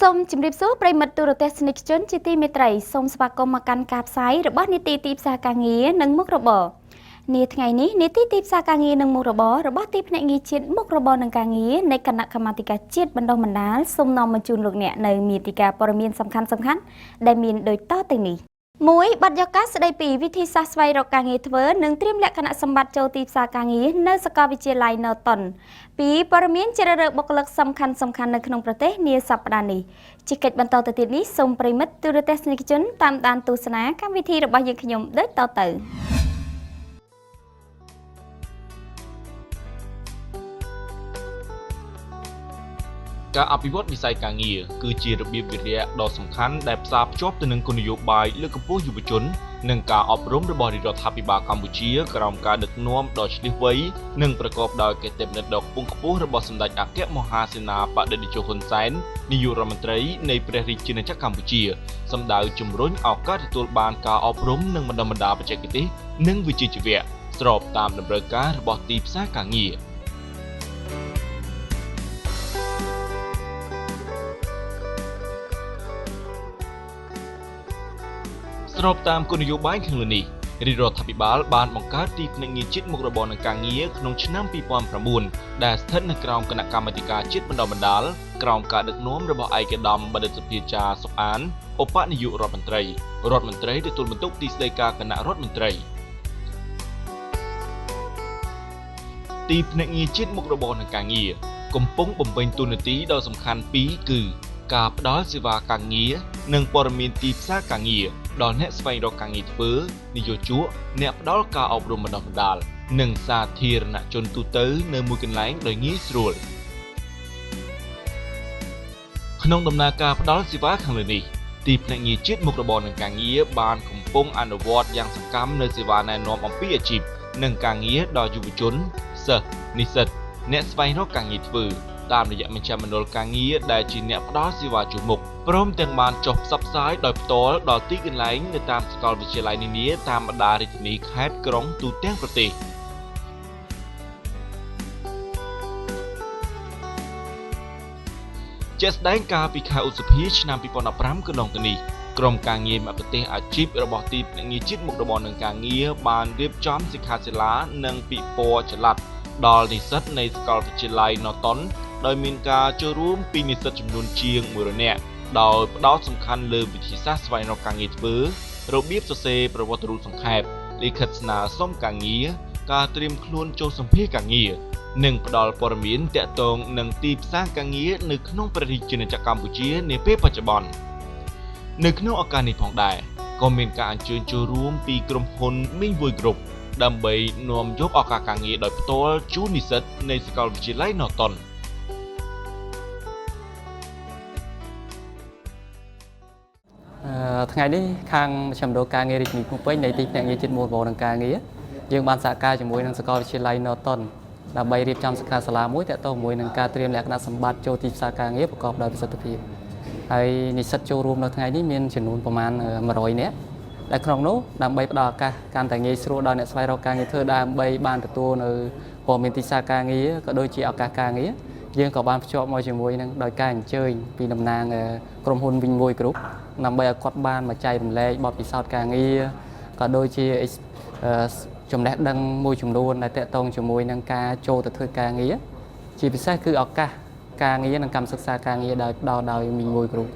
សូមជម្រាបសួរប្រិយមិត្តទូរទស្សនិកជនជាទីមេត្រីសូមស្វាគមន៍មកកាន់ការផ្សាយរបស់នីតិទីផ្សារការងារនិងមុខរបរនាថ្ងៃនេះនីតិទីផ្សារការងារនិងមុខរបររបស់ទីភ្នាក់ងារជាតិមុខរបរនិងការងារនៃគណៈកម្មាធិការជាតិបណ្ដុះបណ្ដាលសូមនាំមកជូនលោកអ្នកនៅមាតិកាព័ត៌មានសំខាន់ៗដែលមានដូចតទៅនេះមួយបាត់យកការស្ដីពីវិធីសាស្ត្រស្វែងរកការងារធ្វើនិងត្រៀមលក្ខណៈសម្បត្តិចូលទីផ្សារការងារនៅសាកលវិទ្យាល័យណូតុនពីព័ត៌មានជ្រើសរើសបុគ្គលិកសំខាន់នៅក្នុងប្រទេសនាសប្តាហ៍នេះជាកិច្ចបន្តទៅទៀតនេះសូមប្រិមិត្តទូរទស្សនិកជនតាមដានទស្សនាកម្មវិធីរបស់យើងខ្ញុំដូចតទៅការអភិវឌ្ឍវិស័យការងារគឺជារបៀបវិរៈដ៏សំខាន់ដែលផ្សារភ្ជាប់ទៅនឹងគោលនយោបាយលើកកម្ពស់យុវជននិងការអប់រំរបស់រាជរដ្ឋាភិបាលកម្ពុជាក្រោមការដឹកនាំដ៏ឈ្លាសវៃនិងប្រកបដោយកិត្តិយសដ៏ខ្ពង់ខ្ពស់របស់សម្ដេចអគ្គមហាសេនាបតីតេជោហ៊ុនសែននាយករដ្ឋមន្ត្រីនៃព្រះរាជាណាចក្រកម្ពុជាសម្ដៅជំរុញឱកាសទទួលបានការអប់រំនិងបណ្ដុះបណ្ដាលបច្ចេកទេសនិងវិជ្ជាជីវៈស្របតាមតម្រូវការរបស់ទីផ្សារការងារស្របតាមគោលនយោបាយខាងលើនេះរាជរដ្ឋាភិបាលបានបង្កើតទីភ្នាក់ងារជាតិមុខរបរនិងការងារក្នុងឆ្នាំ2009ដែលស្ថិតនៅក្រោមគណៈកម្មាធិការជាតិបណ្ដុះបណ្ដាលក្រោមការដឹកនាំរបស់ឯកឧត្តមបណ្ឌិតសភាចាសុខអានឧបនាយករដ្ឋមន្ត្រីទទួលបន្ទុកទីស្តីការគណៈរដ្ឋមន្ត្រីទីភ្នាក់ងារជាតិមុខរបរនិងការងារកំពុងបំពេញតួនាទីដ៏សំខាន់ពីរគឺការផ្ដល់សេវាការងារនិងព័ត៌មានទីផ្សារការងារដល់អ្នកស្វែងរកការងារធ្វើនិយោជកអ្នកផ្ដល់ការអប់រំបណ្ដុះបណ្ដាលនិងសាធារណជនទូទៅនៅមួយកន្លែងដោយងាយស្រួលក្នុងដំណើរការផ្ដល់សេវាខាងលើនេះទីភ្នាក់ងារជាតិមុខរបរនិងការងារបានកំពុងអនុវត្តយ៉ាងសកម្មនូវសេវាណែនាំអំពីអាជីពនិងការងារដល់យុវជនសិស្សនិស្សិតអ្នកស្វែងរកការងារធ្វើតាមរយៈមជ្ឈមណ្ឌលការងារដែលជាអ្នកផ្ដល់សេវាជួរមុខព្រមទាំងបានចុះផ្សព្វផ្សាយដោយផ្ទាល់ដល់ទីកន្លែងនៅតាមសាកលវិទ្យាល័យនានាតាមបណ្ដារាជធានីខេត្តក្រុងទូទាំងប្រទេសជាក់ស្ដែងកាលពីខែឧសភាឆ្នាំ2015កន្លងទៅនេះក្រុមការងារមគ្គុទ្ទេសក៍អាជីពរបស់ទីភ្នាក់ងារជាតិមុខរបរនិងការងារបានរៀបចំសិក្ខាសាលានិងពិព័រណ៍ចល័តដល់និស្សិតនៃសាកលវិទ្យាល័យណូតុនដោយមានការចូលរួមពីនិស្សិតចំនួនជាង100នាក់ដោយផ្ដោតសំខាន់លើវិធីសាស្ត្រស្វែងរកការងារធ្វើរបៀបសរសេរប្រវត្តិរូបសង្ខេបលិខិតស្នើសុំការងារការត្រៀមខ្លួនចូលសម្ភាសន៍ការងារនិងផ្ដល់ព័ត៌មានទាក់ទងនឹងទីផ្សារការងារនៅក្នុងព្រះរាជាណាចក្រកម្ពុជានាពេលបច្ចុប្បន្ននៅក្នុងឱកាសនេះផងដែរក៏មានការអញ្ជើញចូលរួមពីក្រុមហ៊ុន Mingwei Group ដើម្បីនាំយកឱកាសការងារដោយផ្ទាល់ជូននិស្សិតនៃសាកលវិទ្យាល័យណូតុនថ្ងៃនេះខាងមជ្ឈមណ្ឌលការងាររាជធានីភ្នំពេញនៃទីភ្នាក់ងារជាតិមុខរបរនិងការងារយើងបានសហការជាមួយនឹងសាកលវិទ្យាល័យណូតុនដើម្បីរៀបចំសិក្ខាសាលាមួយទាក់ទងជាមួយនឹងការត្រៀមលក្ខណៈសម្បត្តិចូលទីផ្សារការងារប្រកបដោយប្រសិទ្ធភាពហើយនិស្សិតចូលរួមនៅថ្ងៃនេះមានចំនួនប្រមាណ100នាក់ដែលក្នុងនោះដើម្បីផ្ដល់ឱកាសកាន់តែងាយស្រួលដល់អ្នកស្វែងរកការងារធ្វើដើម្បីបានទទួលនៅព័ត៌មានទីផ្សារការងារក៏ដូចជាឱកាសការងារយើងក៏បានភ្ជាប់មកជាមួយនឹងដោយការអញ្ជើញពីតំណាងក្រុមហ៊ុន Mingwei Group ដើម្បីឲ្យគាត់បានមកចែករំលែកបទពិសោធន៍ការងារក៏ដូចជាចំណេះដឹងមួយចំនួនដែលទាក់ទងជាមួយនឹងការចូលទៅធ្វើការងារជាពិសេសគឺឱកាសការងារនិងកម្មសិក្សាការងារដោយផ្ដល់ដោយ Mingwei Group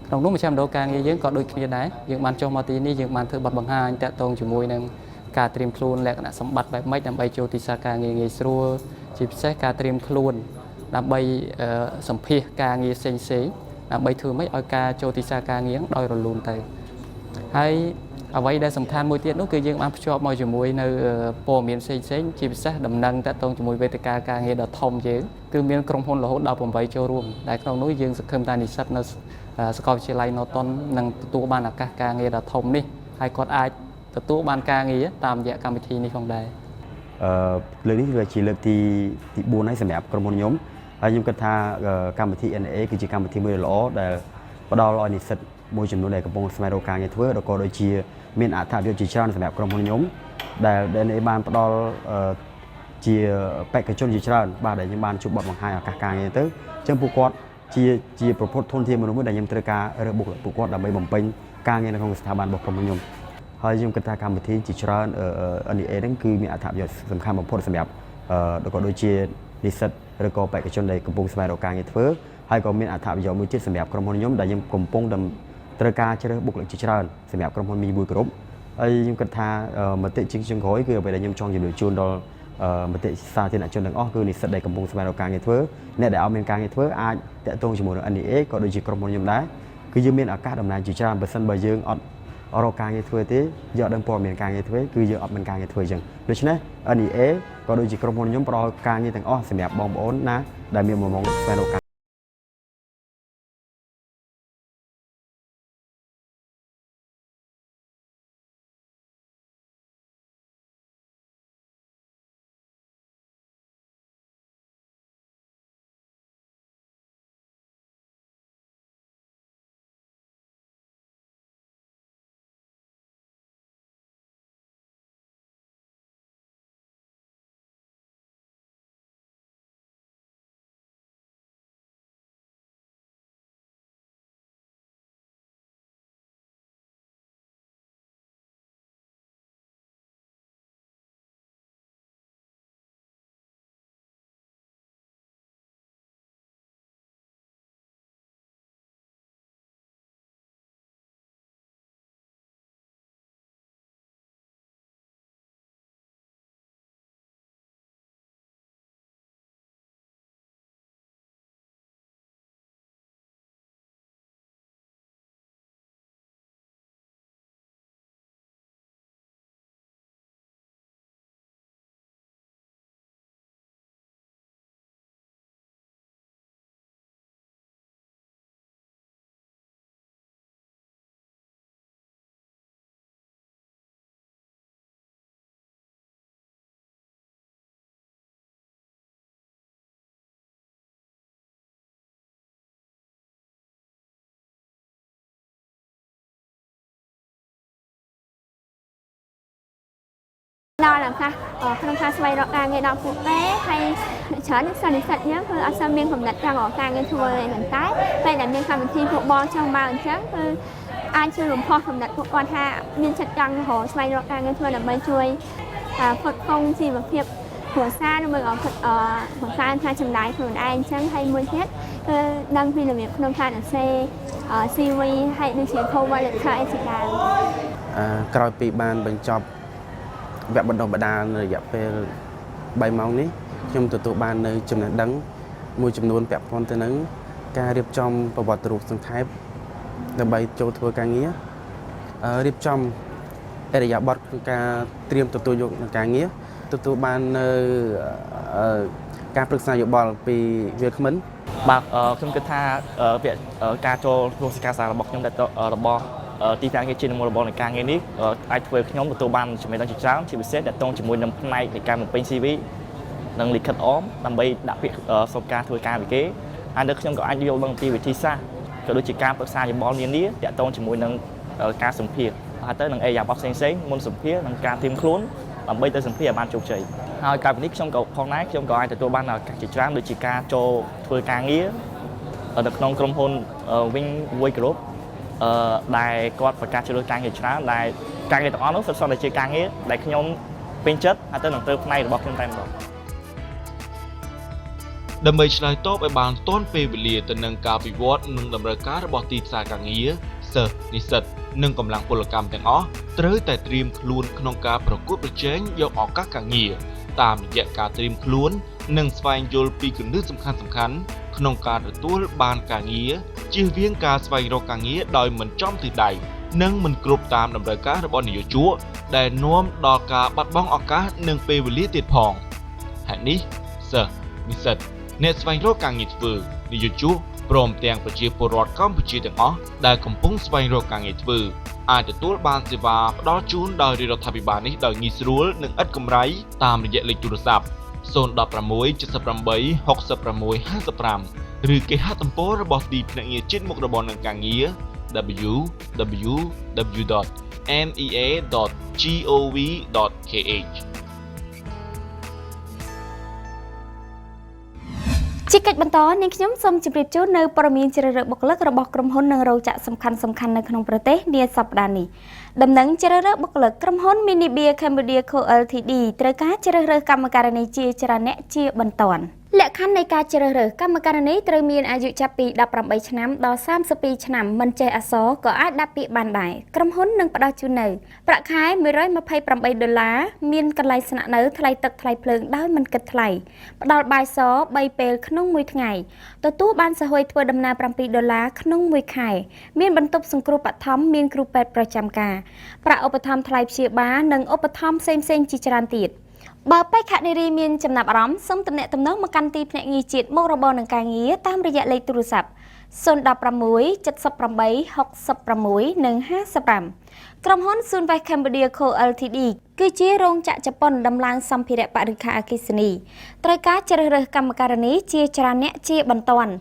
ក្នុងនោះមជ្ឈមណ្ឌលការងារយើងក៏ដូចគ្នាដែរយើងបានចុះមកទីនេះយើងបានធ្វើបទបង្ហាញទាក់ទងជាមួយនឹងការត្រៀមខ្លួនលក្ខណៈសម្បត្តិបែបម៉េចដើម្បីចូលទីផ្សារការងារងាយស្រួលជាពិសេសការត្រៀមខ្លួនដើម្បីសម្ភាសការងារផ្សេងៗដើម្បីធ្វើម៉េចឲ្យការចូលទីផ្សារការងារដោយរលូនទៅហើយអ្វីដែលសំខាន់មួយទៀតនោះគឺយើងបានភ្ជាប់មកជាមួយនៅព័ត៌មានផ្សេងៗជាពិសេសដំណឹងតាក់ទងជាមួយវេទិកាការងារដ៏ធំយើងគឺមានក្រុមហ៊ុនរហូតដល់8ចូលរួមដែលក្នុងនោះយើងសង្ឃឹមថានិស្សិតនៅសាកលវិទ្យាល័យណូតុននឹងទទួលបានឱកាសការងារដ៏ធំនេះហើយគាត់អាចទទួលបានការងារតាមរយៈកម្មវិធីនេះផងដែរលើកនេះគឺជាលើកទី4ហើយសម្រាប់ក្រុមហ៊ុនខ្ញុំហើយខ្ញុំគិតថាកម្មវិធី NA គឺជាកម្មវិធីមួយល្អដែលផ្ដល់ឲ្យនិស្សិតមួយចំនួនដែលកំពុងស្វែងរកការងារធ្វើក៏ដូចជាមានអត្ថប្រយោជន៍ជាច្រើនសម្រាប់ក្រុមហ៊ុនខ្ញុំដែល NA បានផ្ដល់ជាបេក្ខជនជាច្រើនបាទដែលខ្ញុំបានជួបបទបង្ហាញឱកាសការងារទៅអញ្ចឹងពួកគាត់ ជាប្រភពធនធានមនុស្សមួយដែលខ្ញុំត្រូវការរើសបុគ្គលិកពួកគាត់ដើម្បីបំពេញការងារនៅក្នុងស្ថាប័នរបស់ក្រុមហ៊ុនខ្ញុំហើយខ្ញុំគិតថាកម្មវិធីជាច្រើន NEA ហ្នឹងគឺមានអត្ថប្រយោជន៍សំខាន់បំផុតសម្រាប់ក៏ដូចជានិស្សិតឬក៏បេក្ខជនដែលកំពុងស្វែងរកការងារធ្វើហើយក៏មានអត្ថប្រយោជន៍មួយទៀតសម្រាប់ក្រុមហ៊ុនខ្ញុំដែលខ្ញុំកំពុងត្រូវការជ្រើសបុគ្គលិកជាច្រើនសម្រាប់ក្រុមហ៊ុនមួយគ្រប់ហើយខ្ញុំគិតថាមតិជាចុងក្រោយគឺអ្វីដែលខ្ញុំចង់ជម្រាបជូនដល់មតិសាធារណជនទាំងអស់គឺនិស្សិតដែលកំពុងស្វែងរកការងារធ្វើអ្នកដែលអត់មានការងារធ្វើអាចតាក់ទងជាមួយនឹង NEA ក៏ដូចជាក្រុមហ៊ុនខ្ញុំដែរគឺយើងមានឱកាសដំណើរជាច្រើនបើសិនបើយើងអត់រកការងារធ្វើទេយើងអត់ដឹងព័ត៌មានការងារធ្វើគឺយើងអត់មានការងារធ្វើអញ្ចឹងដូច្នេះ NEA ក៏ដូចជាក្រុមហ៊ុនខ្ញុំផ្ដល់ការងារទាំងអស់សម្រាប់បងប្អូនណាដែលមានបំណងស្វែងរកការដល់ឡើងខ្លះក្នុងការស្វែងរកការងារដល់ពួកគេហើយច្រើននិស្សិតហ្នឹងគឺអត់សូវមានកំណត់ចង់រកការងារធ្វើទេប៉ុន្តែពេលដែលមានកម្មវិធីពួកបងចង់មកអញ្ចឹងគឺអាចជួយបំផុសកំណត់ពួកគាត់ថាមានចិត្តចង់រកស្វែងរកការងារធ្វើដើម្បីជួយផ្គត់ផ្គង់ជីវភាពគ្រួសារនិងបង្កើនការចំណាយខ្លួនឯងអញ្ចឹងហើយមួយទៀតគឺដឹងពីរបៀបក្នុងការសរសេរ CV ហើយដូចជា cover letter អីជាដើមក្រោយពីបានបញ្ចប់វគ្គបណ្ដុះបណ្ដាលនៅរយៈពេល3ម៉ោងនេះខ្ញុំទទួលបាននៅចំណេះដឹងមួយចំនួនពាក់ព័ន្ធទៅនឹងការរៀបចំប្រវត្តិរូបសង្ខេបដើម្បីចូលធ្វើការងាររៀបចំអរិយាប័ត្រក្នុងការត្រៀមទទួលយកនឹងការងារទទួលបាននៅការប្រឹក្សាយោបល់ពីវាគ្មិនបាទខ្ញុំគិតថាការចូលធ្វើសិក្ខាសាលារបស់ខ្ញុំរបស់ទីតាំងងារជាមុខរបរនៃការងារនេះអាចធ្វើខ្ញុំទទួលបានចំណេះដឹងជាច្រើនជាពិសេសទាក់ទងជាមួយនឹងផ្នែកនៃការបំពេញ CV និងលិខិតអមដើម្បីដាក់ពាក្យសុំការធ្វើការពីគេហើយនៅខ្ញុំក៏អាចយល់ដឹងពីវិធីសាស្ត្រក៏ដូចជាការប្រឹក្សាយោបល់នានាទាក់ទងជាមួយនឹងការសម្ភាសហើយទៅនឹងអេយ៉ាបផ្សេងមុនសម្ភាសនិងការត្រៀមខ្លួនដើម្បីទៅសម្ភាសឲ្យបានជោគជ័យហើយកាលពីនេះខ្ញុំក៏ផងដែរខ្ញុំក៏អាចទទួលបានឱកាសជាច្រើនដូចជាការចូលធ្វើការងារនៅក្នុងក្រុមហ៊ុន Wing Way Group ដែលគាត់ប្រកាសជ្រើសរើសការងារច្រើនដែលការងារទាំងអស់នោះសុទ្ធសឹងតែជាការងារដែលខ្ញុំពេញចិត្តហើយទៅនឹងត្រូវផ្នែករបស់ខ្ញុំតែម្ដងដើម្បីឆ្លើយតបឲ្យបានទាន់ពេលវេលាទៅនឹងការវិវត្តនិងតម្រូវការរបស់ទីផ្សារការងារសិស្សនិស្សិតនិងកម្លាំងពលកម្មទាំងអស់ត្រូវតែត្រៀមខ្លួនក្នុងការប្រកួតប្រជែងយកឱកាសការងារតាមរយៈការត្រៀមខ្លួននិងស្វែងយល់ពីគន្លឹះសំខាន់ៗក្នុងការទទួលបានការងារជៀសវាងការស្វែងរកការងារដោយមិនចំទិសដៅនិងមិនគ្រប់តាមតម្រូវការរបស់និយោជកដែលនាំដល់ការបាត់បង់ឱកាសនិងពេលវេលាទៀតផងហេតុនេះសិស្សនិស្សិតអ្នកស្វែងរកការងារធ្វើនិយោជកព្រមទាំងប្រជាពលរដ្ឋកម្ពុជាទាំងអស់ដែលកំពុងស្វែងរកការងារធ្វើអាចទទួលបានសេវាផ្ដល់ជូនដោយរដ្ឋាភិបាលនេះដោយងាយស្រួលនិងឥតកម្រៃតាមរយៈលេខទូរស័ព្ទ016 78 66 55 ឬគេហទំព័ររបស់ទីភ្នាក់ងារជាតិមុខរបរនិងការងារ www.nea.gov.kh ជាកិច្ចបន្តនាងខ្ញុំសូមជម្រាបជូននៅព័ត៌មានជ្រើសរើសបុគ្គលិករបស់ក្រុមហ៊ុននិងរោងចក្រសំខាន់ៗនៅក្នុងប្រទេសនាសប្តាហ៍នេះដំណឹងជ្រើសរើសបុគ្គលិកក្រុមហ៊ុន Minibia Cambodia Co Ltd ត្រូវការជ្រើសរើសកម្មការនីជាច្រើនអ្នកជាបន្ទាន់លក្ខខណ្ឌនៃការជ្រើសរើសកម្មការនីត្រូវមានអាយុចាប់ពី18ឆ្នាំដល់32ឆ្នាំមិនចេះអក្សរក៏អាចដាក់ពាក្យបានដែរក្រុមហ៊ុននឹងផ្ដល់ជូននៅប្រាក់ខែ$128មានកន្លែងស្នាក់នៅថ្លៃទឹកថ្លៃភ្លើងដោយមិនគិតថ្លៃផ្ដល់បាយស3ពេលក្នុងមួយថ្ងៃទទួលបានសហួយធ្វើដំណើរ$7ក្នុងមួយខែមានបន្ទប់សង្គ្រោះបឋមមានគ្រូពេទ្យប្រចាំការប្រាក់ឧបត្ថម្ភថ្លៃព្យាបាលនិងឧបត្ថម្ភផ្សេងៗជាច្រើនទៀតបើបេក្ខនារីមានចំណាប់អារម្មណ៍សូមទំនាក់ទំនងមកកាន់ទីភ្នាក់ងារជាតិមុខរបរនិងការងារតាមរយៈលេខទូរស័ព្ទ016 78 66 និង55ក្រុមហ៊ុន Sunway Cambodia Co Ltd គឺជារោងចក្រជប៉ុនដំឡើងសម្ភារៈបរិក្ខារអគ្គិសនីត្រូវការជ្រើសរើសកម្មការនីជាច្រើនអ្នកជាបន្ទាន់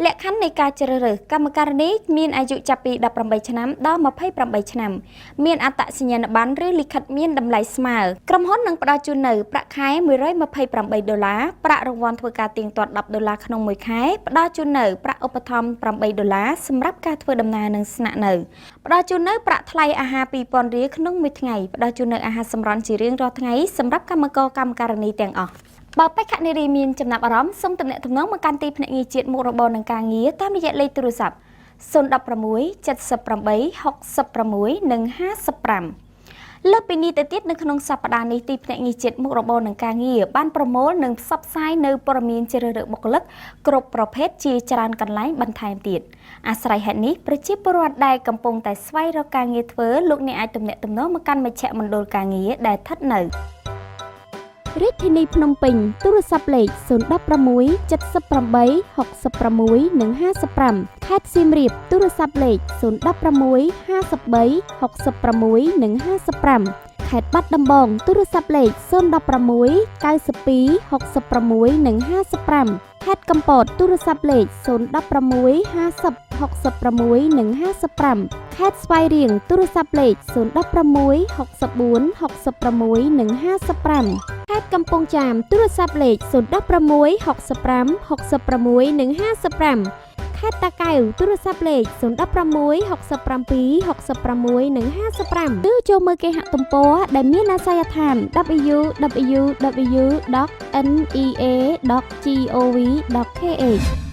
លក្ខខណ្ឌនៃការជ្រើសរើសកម្មការនីមានអាយុចាប់ពី18ឆ្នាំដល់28ឆ្នាំមានអត្តសញ្ញាណប័ណ្ណឬលិខិតមានតម្លៃស្មើក្រុមហ៊ុននឹងផ្ដល់ជូននៅប្រាក់ខែ$128ប្រាក់រង្វាន់ធ្វើការទៀងទាត់$10ក្នុងមួយខែផ្ដល់ជូននៅប្រាក់ឧបត្ថម្ភ$8សម្រាប់ការធ្វើដំណើរនិងស្នាក់នៅផ្ដល់ជូននៅប្រាក់ថ្លៃអាហារ$2000រៀលក្នុងមួយថ្ងៃផ្ដល់ជូននៅអាហារសម្រន់ជារៀងរាល់ថ្ងៃសម្រាប់កម្មករកម្មការនីទាំងអស់បើបេក្ខនារីមានចំណាប់អារម្មណ៍សូមទំនាក់ទំនងមកកាន់ទីភ្នាក់ងារជាតិមុខរបរនិងការងារតាមរយៈលេខទូរស័ព្ទ016 78 66 និង55លើពីនេះទៅទៀតនៅក្នុងសប្តាហ៍នេះទីភ្នាក់ងារជាតិមុខរបរនិងការងារបានប្រមូលនិងផ្សព្វផ្សាយនៅព័ត៌មានជ្រើសរើសបុគ្គលិកគ្រប់ប្រភេទជាច្រើនកន្លែងបន្ថែមទៀតអាស្រ័យហេតុនេះប្រជាពលរដ្ឋដែលកំពុងតែស្វែងរកការងារធ្វើលោកអ្នកអាចទំនាក់ទំនងមកកាន់មជ្ឈមណ្ឌលការងារដែលស្ថិតនៅរាជធានីភ្នំពេញទូរស័ព្ទលេខ016 78 66 និង55ខេត្តសៀមរាបទូរស័ព្ទលេខ016 53 66 និង55ខេត្តបាត់ដំបងទូរស័ព្ទលេខ016 92 66 និង55ខេត្តកំពតទូរស័ព្ទលេខ016 50 66 និង55ខេត្តស្វាយរៀងទូរស័ព្ទលេខ016 64 66 និង55ខេត្តកំពង់ចាមទូរស័ព្ទលេខ016 65 66 និង55ខេត្តតាកែវទូរស័ព្ទលេខ016 67 66 និង55ឬចូលមើលគេហទំព័រដែលមានអាសយដ្ឋាន www.nea.gov.kh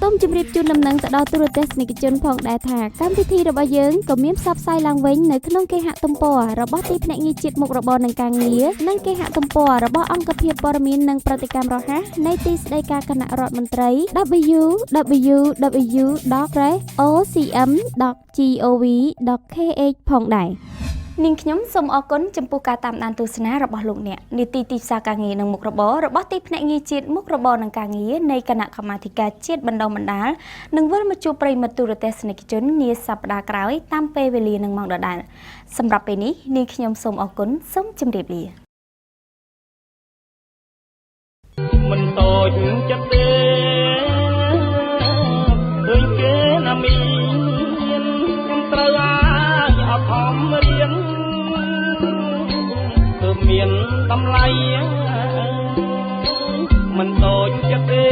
សូមជម្រាបជូនដំណឹងទៅដល់ទូរទស្សនិកជនផងដែរថាកម្មវិធីរបស់យើងក៏មានផ្សព្វផ្សាយឡើងវិញនៅក្នុងគេហទំព័ររបស់ទីភ្នាក់ងារជាតិមុខរបរនិងការងារនិងគេហទំព័ររបស់អង្គភាពព័ត៌មាននិងប្រតិកម្មរហ័សនៃទីស្តីការគណៈរដ្ឋមន្ត្រី www.ocm.gov.kh ផងដែរនាងខ្ញុំសូមអរគុណចំពោះការតាមដានទស្សនារបស់លោកអ្នកនីតិទីផ្សារការងារនិងមុខរបររបស់ទីភ្នាក់ងារជាតិមុខរបរនិងការងារនៃគណៈកម្មាធិការជាតិបណ្ដុំបណ្ដាលនឹងវិលមកជួបប្រិយមិត្តទូរទស្សនិកជននាសប្តាហ៍ក្រោយតាមពេលវេលានិងម៉ោងដដែលសម្រាប់ពេលនេះនាងខ្ញុំសូមអរគុណសូមជម្រាបលាមិនតូចចិត្តទេឃើញគេណាមានខ្ញុំត្រូវអាចអត់ខំរៀនគឺមានតម្លៃមិនតូចចិត្តទេ